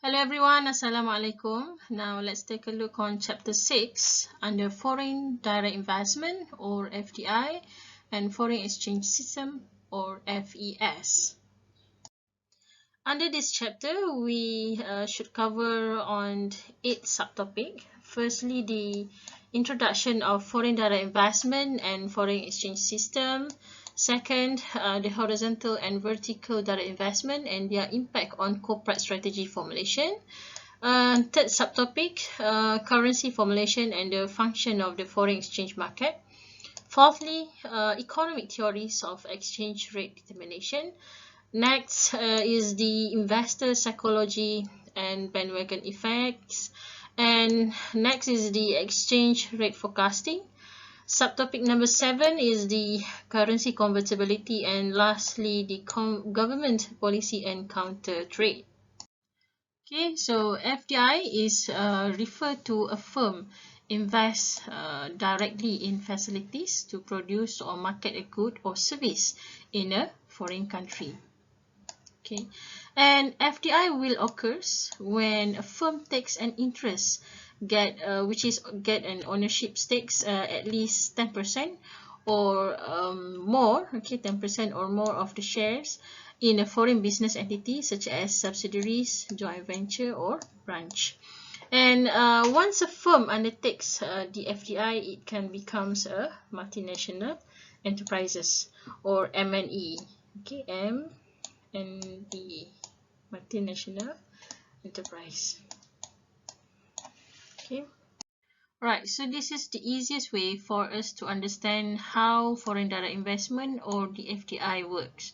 Hello everyone, Assalamualaikum. Now let's take a look on chapter 6 under foreign direct investment or FDI and foreign exchange system or FES. Under this chapter, we should cover on 8 subtopics. Firstly, the introduction of foreign direct investment and foreign exchange system. Second, the horizontal and vertical direct investment and their impact on corporate strategy formulation. Third subtopic, currency formulation and the function of the foreign exchange market. Fourthly, economic theories of exchange rate determination. Next is the investor psychology and bandwagon effects. And next is the exchange rate forecasting. Subtopic number 7 is the currency convertibility, and lastly the government policy and counter trade. Okay, so FDI is referred to a firm invests directly in facilities to produce or market a good or service in a foreign country. Okay, and FDI will occurs when a firm takes an interest, get an ownership stakes at least 10% or more, okay, 10% or more of the shares in a foreign business entity such as subsidiaries, joint venture or branch. And once a firm undertakes the FDI, it can becomes a multinational enterprises or MNE. Okay, MNE, multinational enterprise. Okay. Right, so this is the easiest way for us to understand how foreign direct investment or the FDI works.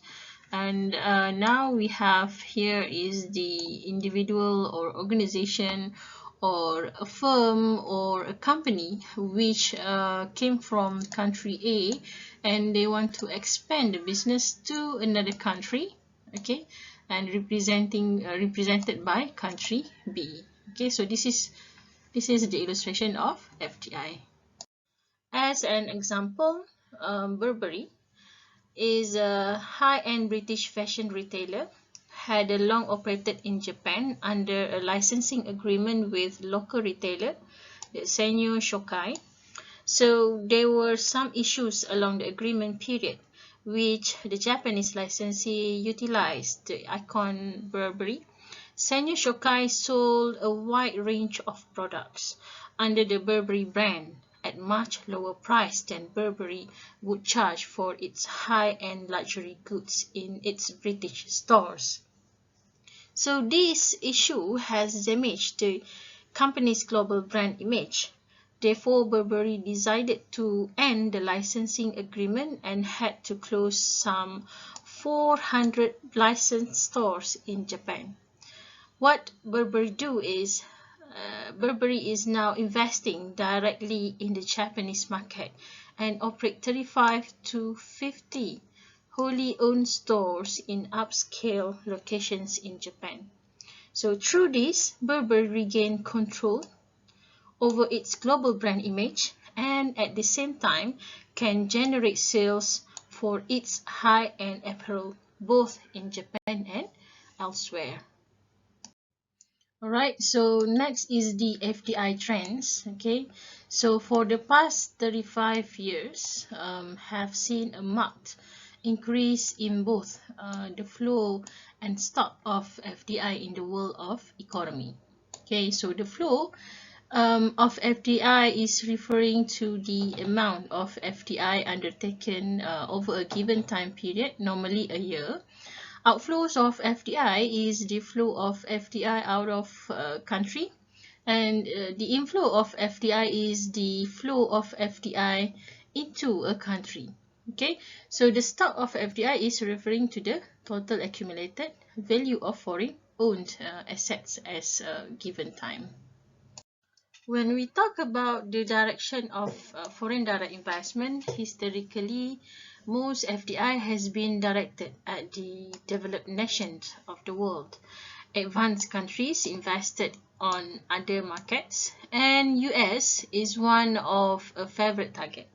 And now we have here is the individual or organization or a firm or a company which came from country A and they want to expand the business to another country, okay, and represented by country B. Okay, so this is the illustration of FDI. As an example, Burberry is a high-end British fashion retailer, had long operated in Japan under a licensing agreement with local retailer, the Sanyo Shokai. So there were some issues along the agreement period, which the Japanese licensee utilized the icon Burberry. Sanyo Shokai sold a wide range of products under the Burberry brand at much lower price than Burberry would charge for its high-end luxury goods in its British stores. So this issue has damaged the company's global brand image. Therefore, Burberry decided to end the licensing agreement and had to close some 400 licensed stores in Japan. What Burberry do is Burberry is now investing directly in the Japanese market and operate 35 to 50 wholly owned stores in upscale locations in Japan. So through this, Burberry regained control over its global brand image and at the same time can generate sales for its high-end apparel both in Japan and elsewhere. Alright, so next is the FDI trends. Okay, so for the past 35 years have seen a marked increase in both the flow and stock of FDI in the world of economy. Okay, so the flow of FDI is referring to the amount of FDI undertaken over a given time period, normally a year. Outflows of FDI is the flow of FDI out of country, and the inflow of FDI is the flow of FDI into a country. Okay, so the stock of FDI is referring to the total accumulated value of foreign owned assets as a given time. When we talk about the direction of foreign direct investment, historically, most FDI has been directed at the developed nations of the world. Advanced countries invested on other markets, and US is one of a favorite target.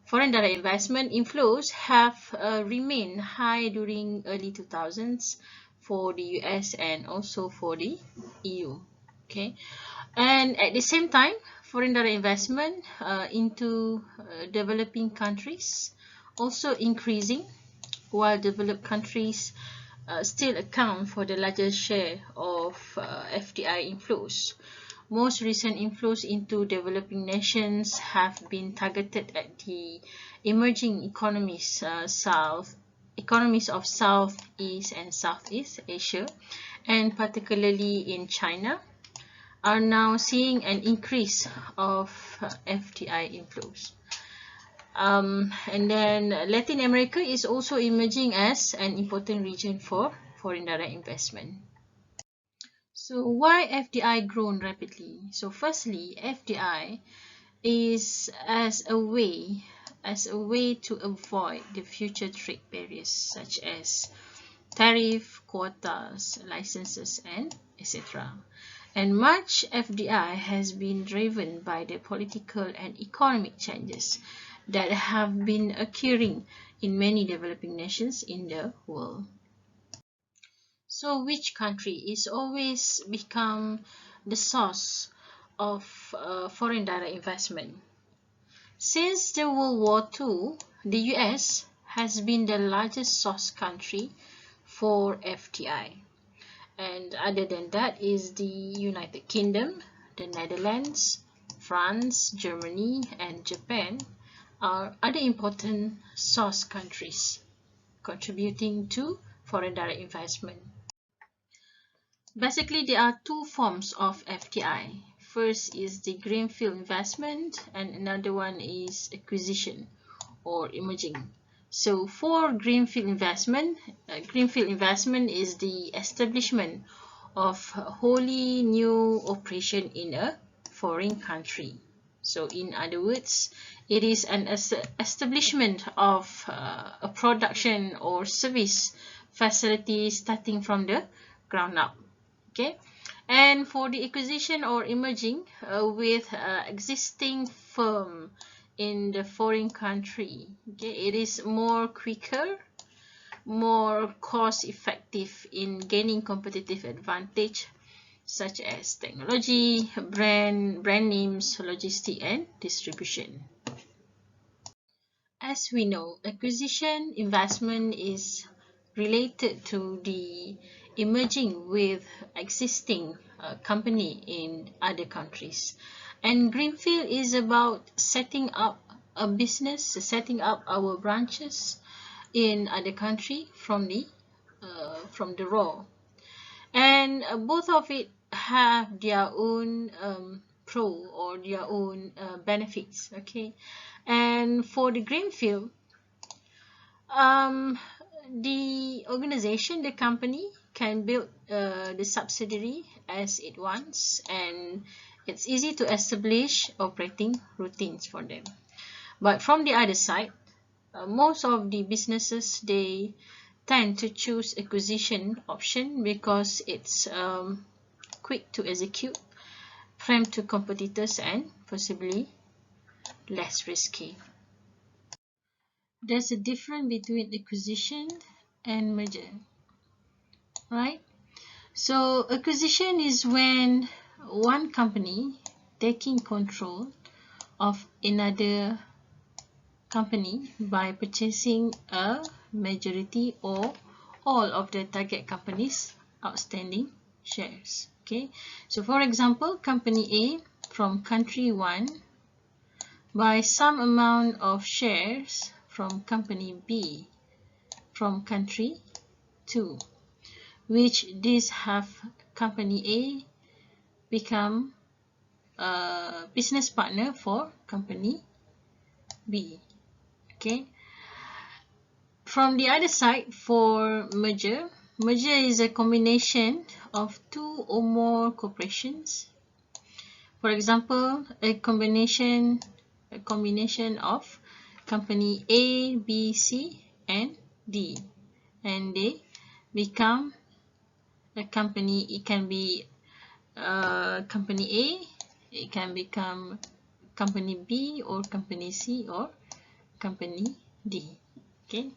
Foreign direct investment inflows have remained high during early 2000s for the US and also for the EU. Okay, and at the same time, foreign direct investment into developing countries also increasing, while developed countries still account for the largest share of FDI inflows. Most recent inflows into developing nations have been targeted at the emerging economies, economies of Southeast and Southeast Asia, and particularly in China, are now seeing an increase of FDI inflows. And then Latin America is also emerging as an important region for foreign direct investment. So why FDI grown rapidly? So firstly, FDI is as a way to avoid the future trade barriers such as tariff, quotas, licenses, and etc. And much FDI has been driven by the political and economic changes that have been occurring in many developing nations in the world. So which country is always become the source of foreign direct investment? Since the World War II, the US has been the largest source country for FDI. And other than that is the United Kingdom, the Netherlands, France, Germany, and Japan are other important source countries contributing to foreign direct investment. Basically, there are two forms of FDI. First is the greenfield investment, and another one is acquisition or emerging. So for greenfield investment is the establishment of a wholly new operation in a foreign country. So in other words, it is an establishment of a production or service facility starting from the ground up. Okay, and for the acquisition or emerging with existing firm in the foreign country, okay, it is more quicker, more cost effective in gaining competitive advantage such as technology, brand names, logistics, and distribution. As we know, acquisition investment is related to the emerging with existing company in other countries, and greenfield is about setting up a business, setting up our branches in other country from the raw, and both of it have their own pro or their own benefits. Okay, and for the greenfield, the organization, the company can build the subsidiary as it wants, and it's easy to establish operating routines for them. But from the other side, most of the businesses, they tend to choose acquisition option because it's quick to execute, prime to competitors, and possibly less risky. There's a difference between acquisition and merger, right? So acquisition is when one company taking control of another company by purchasing a majority or all of the target company's outstanding shares. Okay, so for example, company A from country 1 buy some amount of shares from company B from country 2, which this have company A become a business partner for company B. Okay, from the other side, for merger is a combination of two or more corporations. For example, a combination of company A, B, C, and D, and they become a company. It can be company A, it can become company B, or company C, or company D. Okay,